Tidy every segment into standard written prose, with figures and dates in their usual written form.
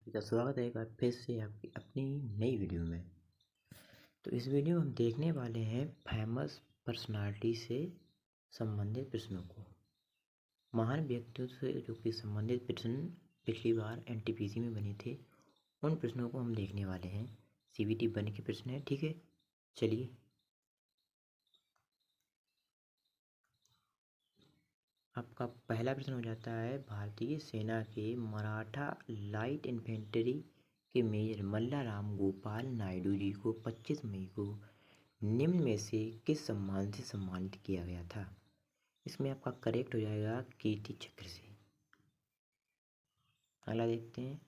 सभी का स्वागत है एक बार फिर से आपकी अपनी नई वीडियो में। तो इस वीडियो में हम देखने वाले हैं फेमस पर्सनालिटी से संबंधित प्रश्नों को। महान व्यक्तियों से जो कि संबंधित प्रश्न पिछली बार एनटीपीसी में बने थे, उन प्रश्नों को हम देखने वाले हैं। सीबीटी 1 के प्रश्न है, ठीक है। चलिए, आपका पहला प्रश्न हो जाता है, भारतीय सेना के मराठा लाइट इन्फेंट्री के मेजर मल्लाराम गोपाल नायडू जी को 25 मई को निम्न में से किस सम्मान से सम्मानित किया गया था? इसमें आपका करेक्ट हो जाएगा कीर्ति चक्र से। अगला देखते हैं,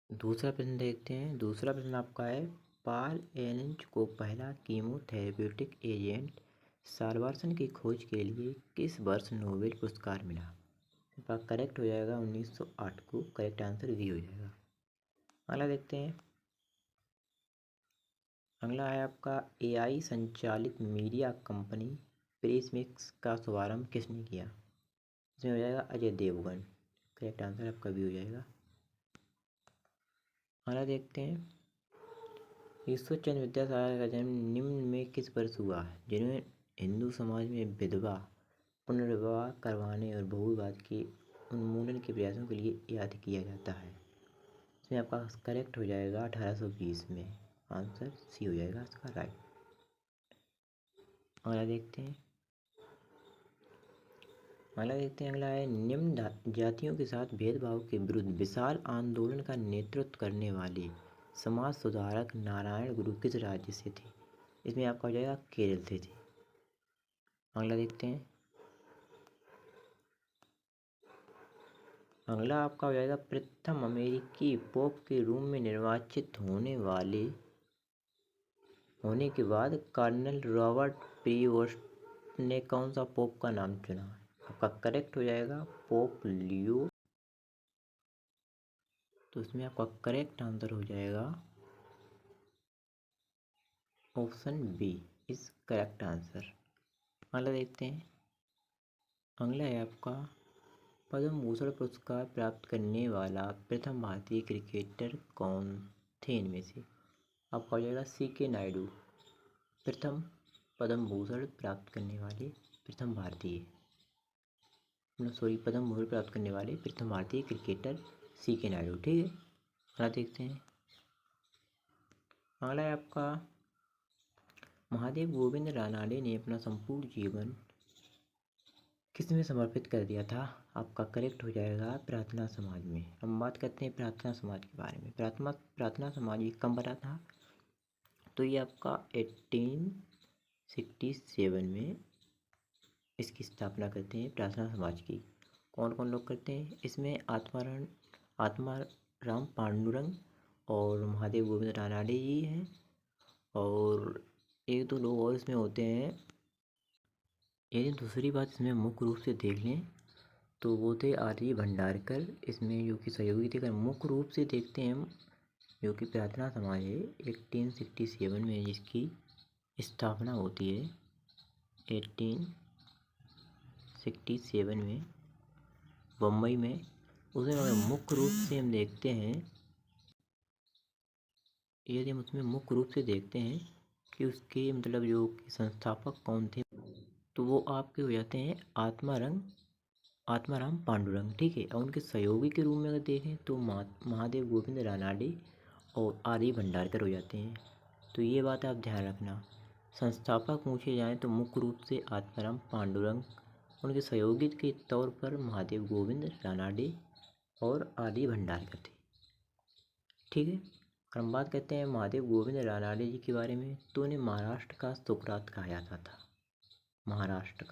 दूसरा प्रश्न देखते हैं। दूसरा प्रश्न आपका है, पॉल एलिंज को पहला कीमोथेरेप्यूटिक एजेंट साल्वार्सन की खोज के लिए किस वर्ष नोबेल पुरस्कार मिला? आपका करेक्ट हो जाएगा 1908 को। करेक्ट आंसर भी हो जाएगा। अगला देखते हैं, अगला है आपका, एआई संचालित मीडिया कंपनी प्रेसमिक्स का शुभारंभ किसने किया? इसमें हो जाएगा अजय देवगन। करेक्ट आंसर आपका भी हो जाएगा। अगला देखते हैं, ईश्वर चंद्र विद्यासागर का जन्म निम्न में किस वर्ष हुआ, जिन्हें हिंदू समाज में विधवा पुनर्विवाह करवाने और बहुविवाद के उन्मूलन के प्रयासों के लिए याद किया जाता है? इसमें आपका करेक्ट हो जाएगा 1820 में। आंसर सी हो जाएगा इसका राइट। अगला देखते हैं, अगला है, निम्न जातियों के साथ भेदभाव के विरुद्ध विशाल आंदोलन का नेतृत्व करने वाले समाज सुधारक नारायण गुरु किस राज्य से थे? इसमें आपका हो जाएगा केरल से थे। अगला देखते हैं, अगला आपका हो जाएगा, प्रथम अमेरिकी पोप के रूप में निर्वाचित होने के बाद कर्नल रॉबर्ट प्रीवोस्ट ने कौन सा पोप का नाम चुना? आपका करेक्ट हो जाएगा पोप लियो। तो इसमें आपका करेक्ट आंसर हो जाएगा option B is correct answer. अगला देखते हैं, अगला है आपका, पद्म भूषण पुरस्कार प्राप्त करने वाला प्रथम भारतीय क्रिकेटर कौन थे इनमें से? आपका हो जाएगा सीके नायडू। प्रथम पद्म भूषण प्राप्त करने वाले प्रथम भारतीय पद्म भूषण प्राप्त करने वाले प्रथम भारतीय क्रिकेटर सीके नायडू, ठीक है। अगला देखते हैं, अगला है आपका, महादेव गोविंद रानाडे ने अपना संपूर्ण जीवन किसमें समर्पित कर दिया था? आपका करेक्ट हो जाएगा प्रार्थना समाज में। हम बात करते हैं प्रार्थना समाज के बारे में। प्रार्थना समाज ये कब बना था? तो ये आपका 1867 में इसकी स्थापना करते हैं प्रार्थना समाज की। कौन कौन लोग करते हैं इसमें? आत्माराम पांडुरंग और महादेव गोविंद रानाडे जी हैं, और एक दो लोग और इसमें होते हैं। यदि दूसरी बात इसमें मुख्य रूप से देख लें तो वो थे आर्य भंडारकर, इसमें जो कि सहयोगी थे। अगर मुख्य रूप से देखते हैं हम, जो कि प्रार्थना समाज है 1867 में जिसकी स्थापना होती है, 1867 में बम्बई में। उसमें अगर मुख्य रूप से हम देखते हैं, यदि हम उसमें मुख्य रूप से देखते हैं कि उसके मतलब जो संस्थापक कौन थे, तो वो आपके हो जाते हैं आत्माराम पांडुरंग, ठीक है। और उनके सहयोगी के रूप में अगर देखें तो महादेव गोविंद रानाडे और आर्य भंडारकर हो जाते हैं। तो ये बात आप ध्यान रखना। संस्थापक पूछे जाएँ तो मुख्य रूप से आत्माराम पांडुरंग, उनके सहयोगी के तौर पर महादेव गोविंद रानाडे और आर्य भंडारकर थे, ठीक है। अगर हम बात करते हैं महादेव गोविंद रानाडे जी के बारे में, तो उन्हें महाराष्ट्र का सुकरात कहा जाता था। महाराष्ट्र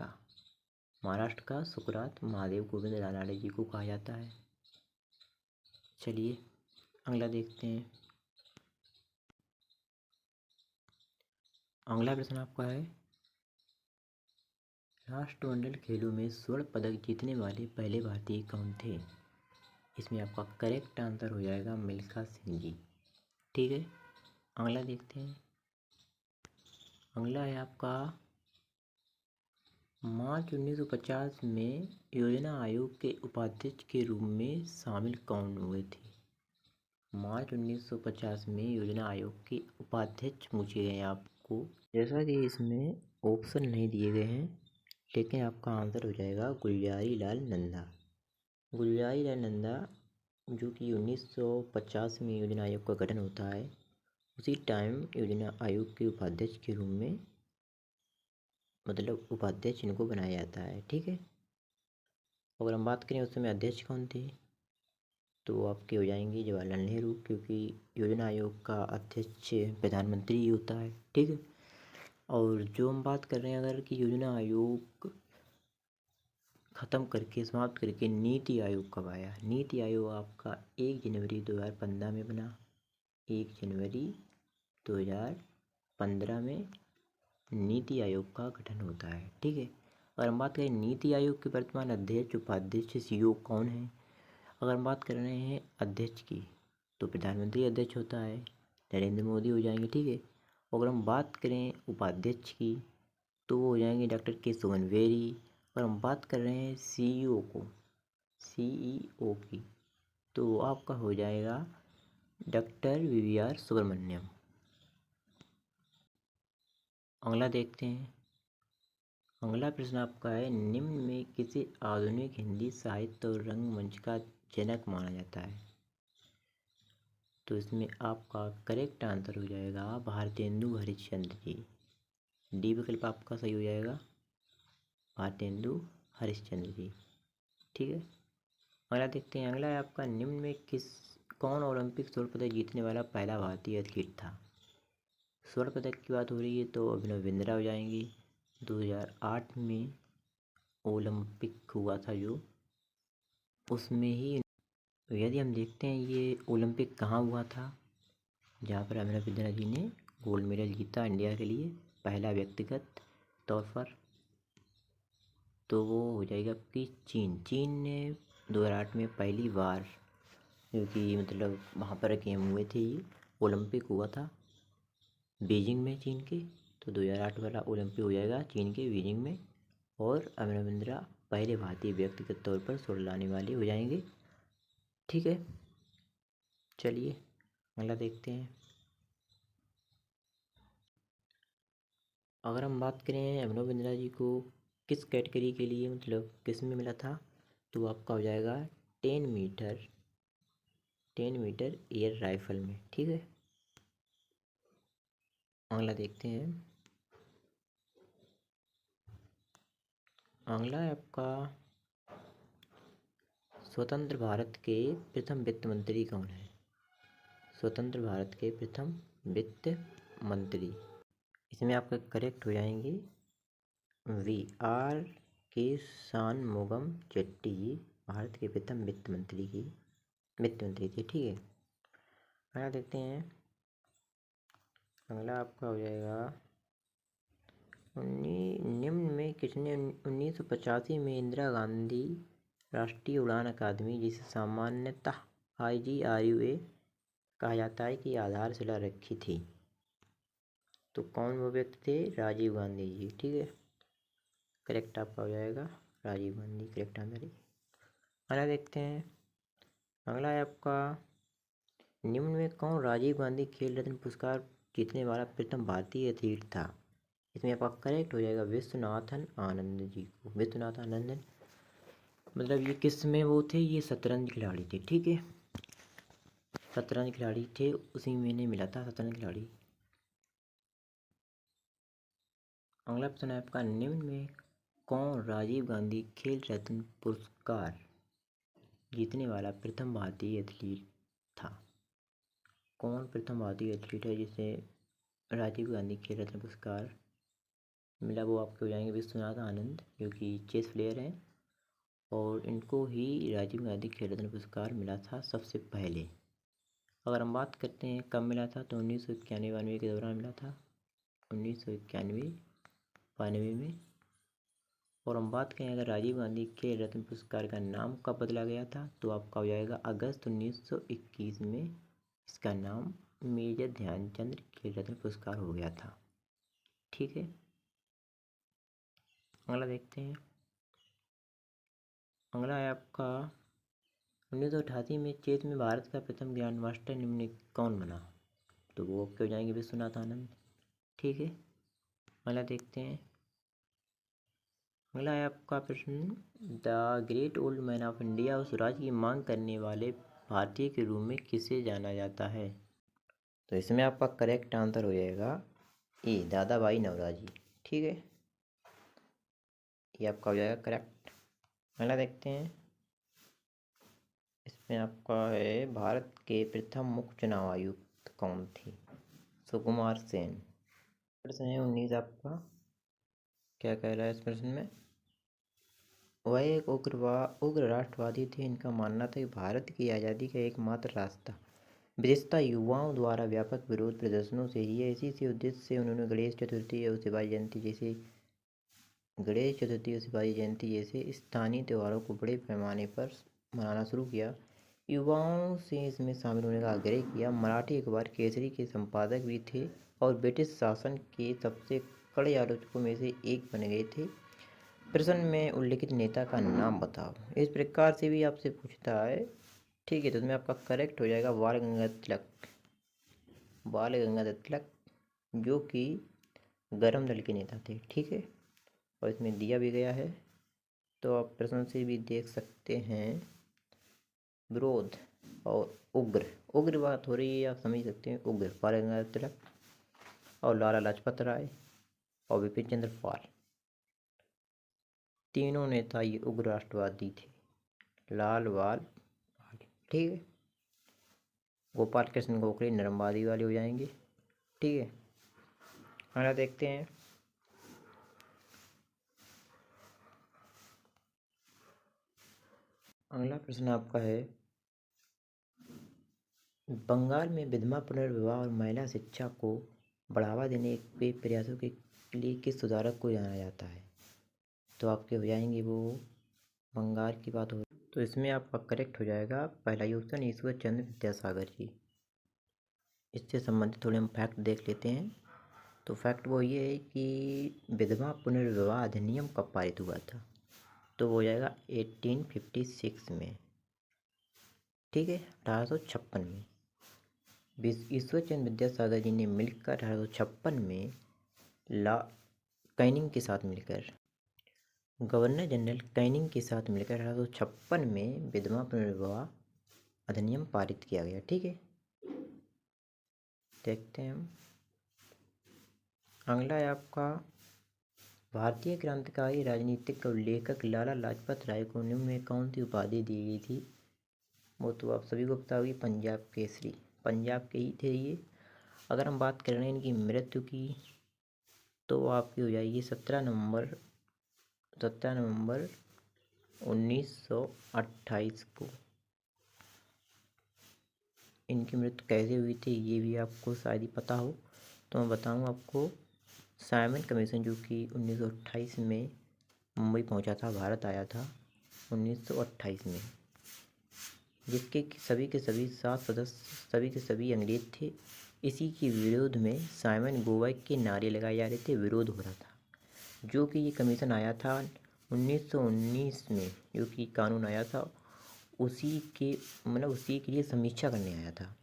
का सुकरात महादेव गोविंद रानाडे जी को कहा जाता है। चलिए अगला देखते हैं, अगला प्रश्न आपका है, राष्ट्रमंडल खेलों में स्वर्ण पदक जीतने वाले पहले भारतीय कौन थे? इसमें आपका करेक्ट आंसर हो जाएगा मिल्खा सिंह जी, ठीक है। अगला देखते हैं, अगला है आपका, मार्च 1950 में योजना आयोग के उपाध्यक्ष के रूप में शामिल कौन हुए थे? मार्च 1950 में योजना आयोग के उपाध्यक्ष पूछे गए आपको। जैसा कि इसमें ऑप्शन नहीं दिए गए हैं, लेकिन आपका आंसर हो जाएगा गुलजारी लाल नंदा। गुलजारी लाल नंदा, जो कि 1950 में योजना आयोग का गठन होता है, उसी टाइम योजना आयोग के उपाध्यक्ष के रूप में, मतलब उपाध्यक्ष इनको बनाया जाता है। ठीक है। अगर हम बात करें उस समय अध्यक्ष कौन थे, तो आपके हो जाएंगे जवाहरलाल नेहरू, क्योंकि योजना आयोग का अध्यक्ष प्रधानमंत्री ही होता है। ठीक है। और जो हम बात कर रहे हैं अगर कि योजना आयोग ख़त्म करके, समाप्त करके नीति आयोग कब आया? नीति आयोग आपका 1 जनवरी 2015 में बना। 1 जनवरी 2015 में नीति आयोग का गठन होता है। ठीक है। अगर हम बात करें नीति आयोग के वर्तमान अध्यक्ष, उपाध्यक्ष, सीईओ कौन है? अगर हम बात कर रहे हैं अध्यक्ष की, तो प्रधानमंत्री अध्यक्ष होता है, नरेंद्र मोदी हो जाएंगे। ठीक है। अगर हम बात करें उपाध्यक्ष की, तो वो हो जाएंगे डॉक्टर के सुगनवेरी। और हम बात कर रहे हैं सीईओ की, तो आपका हो जाएगा डॉक्टर वीवीआर सुब्रमण्यम। अगला देखते हैं। अगला प्रश्न आपका है, निम्न में किसे आधुनिक हिंदी साहित्य और रंगमंच का जनक माना जाता है? तो इसमें आपका करेक्ट आंसर हो जाएगा भारतेंदु हरिश्चंद्र जी। डी विकल्प आपका सही हो जाएगा, भारतेंदु हरिश्चंद्र जी। ठीक है। अगला देखते हैं। अगला है आपका, निम्न में कौन ओलंपिक स्वर्ण पदक जीतने वाला पहला भारतीय एथलीट था? स्वर्ण पदक की बात हो रही है तो अभिनव बिंद्रा हो जाएंगी। 2008 में ओलंपिक हुआ था जो, उसमें ही यदि हम देखते हैं ये ओलंपिक कहाँ हुआ था, जहाँ पर अभिनव बिंद्रा जी ने गोल्ड मेडल जीता इंडिया के लिए पहला व्यक्तिगत तौर पर, तो वो हो जाएगा कि चीन ने 2008 में पहली बार, क्योंकि मतलब वहाँ पर गेम हुए थे, ओलंपिक हुआ था बीजिंग में चीन के, तो 2008 वाला ओलंपिक हो जाएगा चीन के बीजिंग में। और अभिनव बिंद्रा पहले भारतीय व्यक्तिगत तौर पर स्वर्ण लाने वाले हो जाएंगे। ठीक है। चलिए अगला देखते हैं। अगर हम बात करें अभिनव बिंद्रा जी को किस कैटेगरी के लिए, मतलब किस में मिला था, तो आपका हो जाएगा 10 मीटर एयर राइफल में। ठीक है। अगला देखते हैं। अगला है आपका, स्वतंत्र भारत के प्रथम वित्त मंत्री कौन है? स्वतंत्र भारत के प्रथम वित्त मंत्री, इसमें आपका करेक्ट हो जाएंगे VR के शानमुगम चेट्टी जी, भारत के प्रथम वित्त मंत्री थे। ठीक है। अगला देखते हैं। अगला आपका हो जाएगा, निम्न में किसने 1985 में इंदिरा गांधी राष्ट्रीय उड़ान अकादमी, जिसे सामान्यतः IGRUA कहा जाता है, की आधारशिला रखी थी? तो कौन वो व्यक्ति थे? राजीव गांधी जी। ठीक है। करेक्ट आपका हो जाएगा राजीव गांधी, करेक्ट आंसर है। अगला देखते हैं। अगला है आपका, निम्न में कौन राजीव गांधी खेल रत्न पुरस्कार जीतने वाला प्रथम भारतीय एथलीट था? इसमें आपका करेक्ट हो जाएगा विश्वनाथन आनंद जी को। विश्वनाथ आनंदन, मतलब ये किस में वो थे? ये शतरंज खिलाड़ी थे। ठीक है। शतरंज खिलाड़ी थे, उसी में ने मिला था शतरंज खिलाड़ी। अगला प्रश्न है आपका, निम्न में कौन राजीव गांधी खेल रत्न पुरस्कार जीतने वाला प्रथम भारतीय एथलीट था? कौन प्रथम भारतीय एथलीट है जिसे राजीव गांधी खेल रत्न पुरस्कार मिला? वो आपके हो जाएंगे विश्वनाथ आनंद, जो कि चेस प्लेयर हैं, और इनको ही राजीव गांधी खेल रत्न पुरस्कार मिला था सबसे पहले। अगर हम बात करते हैं कब मिला था, तो 1991-92 के दौरान मिला था, 1991-92 में। और हम बात करें अगर राजीव गांधी खेल रत्न पुरस्कार का नाम कब बदला गया था, तो आपका हो जाएगा अगस्त 1921 में इसका नाम मेजर ध्यानचंद खेल रत्न पुरस्कार हो गया था। ठीक है। अगला देखते हैं। अगला है आपका 1988 में चेस में भारत का प्रथम ग्रैंड मास्टर निम्नलिखित कौन बना? तो वो आपके हो जाएंगे विश्वनाथ आनंद। ठीक है, अगला देखते हैं। अगला है आपका प्रश्न, the great old man of India और स्वराज की मांग करने वाले भारतीय के रूप में किसे जाना जाता है? तो इसमें आपका करेक्ट आंसर हो जाएगा ए, दादा भाई नौरोजी। ठीक है, ये आपका हो जाएगा करेक्ट। अगला देखते हैं। इसमें आपका है, भारत के प्रथम मुख्य चुनाव आयुक्त कौन थे? सुकुमार सेन। प्रश्न है 19 आपका, क्या कह रहा है इस प्रश्न में? वह एक उग्र राष्ट्रवादी थे। इनका मानना था कि भारत की आज़ादी का एकमात्र रास्ता विशेषतः युवाओं द्वारा व्यापक विरोध प्रदर्शनों से ही है। इसी से उद्देश्य से उन्होंने गणेश चतुर्थी और सिपाही जयंती जैसे स्थानीय त्योहारों को बड़े पैमाने पर मनाना शुरू किया। युवाओं से इसमें शामिल होने का आग्रह किया। मराठी अखबार केसरी के संपादक भी थे और ब्रिटिश शासन के सबसे कड़े आलोचकों में से एक बन गए थे। प्रश्न में उल्लिखित नेता का नाम बताओ। इस प्रकार से भी आपसे पूछता है। ठीक है, तो इसमें आपका करेक्ट हो जाएगा बाल गंगाधर तिलक, जो कि गरम दल के नेता थे। ठीक है, और इसमें दिया भी गया है, तो आप प्रश्न से भी देख सकते हैं। विरोध और उग्र बात हो रही है, आप समझ सकते हैं। उग्र बाल गंगाधर तिलक और लाला लाजपत राय और विपिन चंद्र पाल, तीनों नेता ये उग्र राष्ट्रवादी थे। लाल बाल पाल। ठीक है, गोपाल कृष्ण गोखले नरमवादी वाले हो जाएंगे। ठीक है, अगला देखते हैं। अगला प्रश्न आपका है, बंगाल में विधवा पुनर्विवाह और महिला शिक्षा को बढ़ावा देने के प्रयासों के लिए किस सुधारक को जाना जाता है? तो आपके हो जाएंगे वो, बंगाल की बात हो, तो इसमें आपका करेक्ट हो जाएगा पहला ही ऑप्शन, ईश्वर चंद्र विद्यासागर जी। इससे संबंधित थोड़े हम फैक्ट देख लेते हैं। तो फैक्ट वो ये है कि विधवा पुनर्विवाह अधिनियम कब पारित हुआ था? तो वो हो जाएगा 1856 में। ठीक है, 1856 में ईश्वर चंद्र विद्यासागर जी ने मिलकर 1856 में कैनिंग के साथ मिलकर, गवर्नर जनरल कैनिंग के साथ मिलकर 1856 में विधवा पुनर्विवाह अधिनियम पारित किया गया। ठीक है, देखते हैं हम। अगला है आपका, भारतीय क्रांतिकारी राजनीतिक और लेखक लाला लाजपत राय को निम्न में कौन सी उपाधि दी गई थी? वो तो आप सभी को पता होगी, पंजाब केसरी। पंजाब के ही थे ये। अगर हम बात कर रहे हैं इनकी मृत्यु की, तो आपकी हो जाएगी 17 नवंबर 1928 को। इनकी मृत्यु कैसे हुई थी ये भी आपको शायद ही पता हो, तो मैं बताऊँ आपको। साइमन कमीशन जो कि 1928 में मुंबई पहुंचा था, भारत आया था 1928 में, जिसके सभी के सभी 7 सदस्य सभी के सभी अंग्रेज थे। इसी के विरोध में साइमन गोवा के नारे लगाए जा रहे थे, विरोध हो रहा था। जो कि ये कमीशन आया था 1919 में, जो कि कानून आया था उसी के लिए समीक्षा करने आया था।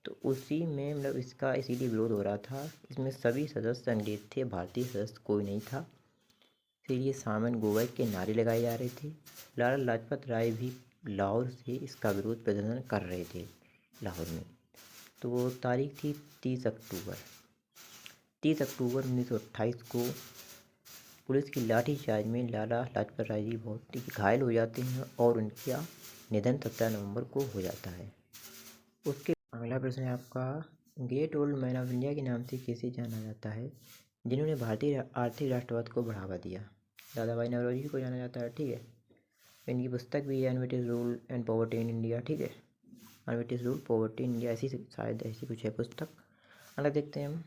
तो उसी में इसका इसीलिए विरोध हो रहा था। इसमें सभी सदस्य अंग्रेज थे, भारतीय सदस्य कोई नहीं था। इसीलिए साइमन गोवा के नारे लगाए जा रहे थे। लाला लाजपत राय भी लाहौर से इसका विरोध प्रदर्शन कर रहे थे लाहौर में। तो वो तारीख थी 30 अक्टूबर 1928 को। पुलिस की लाठीचार्ज में लाला लाजपत राय जी बहुत ही घायल हो जाते हैं और उनका निधन 17 नवंबर को हो जाता है। उसके अगला प्रश्न है आपका, great old man of India के नाम से किसे जाना जाता है जिन्होंने भारतीय आर्थिक राष्ट्रवाद को बढ़ावा दिया? दादा भाई नौरोजी को जाना जाता है। ठीक है, इनकी पुस्तक भी है अनविटेड rule and poverty in India. ठीक है, अनविटेड रूल पॉवर्टी इन इंडिया, ऐसी शायद ऐसी कुछ है पुस्तक। अगला देखते हैं हम।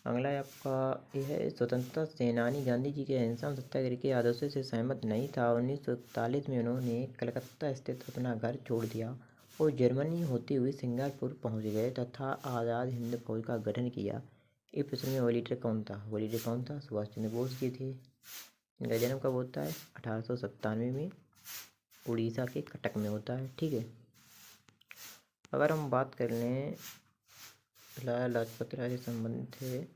अगला है आपका, यह है, स्वतंत्रता सेनानी गांधी जी के अहिंसा सत्याग्रह के आदर्शों से सहमत नहीं था। 1941 में उन्होंने कलकत्ता स्थित अपना घर छोड़ दिया और जर्मनी होते हुए सिंगापुर पहुंच गए तथा आज़ाद हिंद फौज का गठन किया। इस प्रश्न में वॉलीटर कौन था? वॉलीटर कौन था? सुभाष चंद्र बोस जी थे। इनका जन्म कब होता है? 1897 में उड़ीसा के कटक में होता है। ठीक है। अगर हम बात कर लें लाला लाजपत राय से संबंधित है,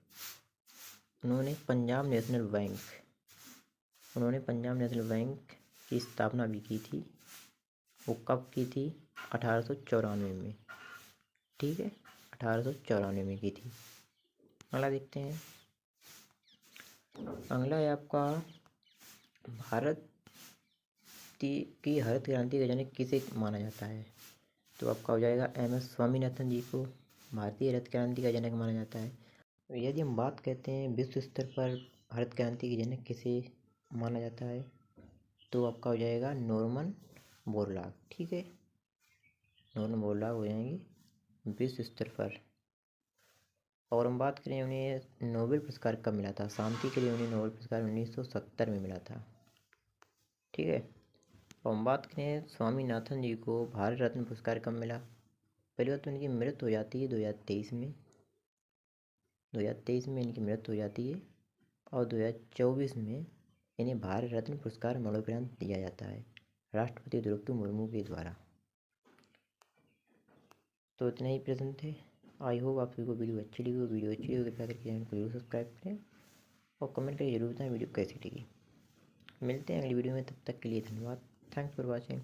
उन्होंने पंजाब नेशनल बैंक की स्थापना भी की थी। वो कब की थी? 1894 में। ठीक है, 1894 में की थी। अगला देखते हैं। अगला है आपका भारत की हरित क्रांति का जनक किसे माना जाता है? तो आपका हो जाएगा MS स्वामीनाथन जी को भारतीय हरित क्रांति का जनक माना जाता है। यदि हम बात करते हैं विश्व स्तर पर हरित क्रांति के जनक किसे माना जाता है, तो आपका हो जाएगा नॉर्मन बोरलॉग। ठीक है, नॉर्मन बोरलॉग हो जाएंगे विश्व स्तर पर। और हम बात करें उन्हें नोबेल पुरस्कार कब मिला था? शांति के लिए उन्हें नोबेल पुरस्कार 1970 में मिला था। ठीक है। और हम बात करें स्वामीनाथन जी को भारत रत्न पुरस्कार कब मिला? पहली बात तो इनकी मृत्यु हो जाती है 2023 में। 2023 में इनकी मृत्यु हो जाती है और 2024 में इन्हें भारत रत्न पुरस्कार मरणोपरांत दिया जाता है राष्ट्रपति द्रौपदी मुर्मू के द्वारा। तो इतने ही प्रश्न थे। आई होप आप सभी को वीडियो अच्छी लगी हो। वीडियो अच्छी लगी कृपया करके चैनल को जरूर सब्सक्राइब करें और कमेंट करके जरूर बताएं वीडियो कैसी लगी। मिलते हैं अगली वीडियो में, तब तक के लिए धन्यवाद। Thanks for watching.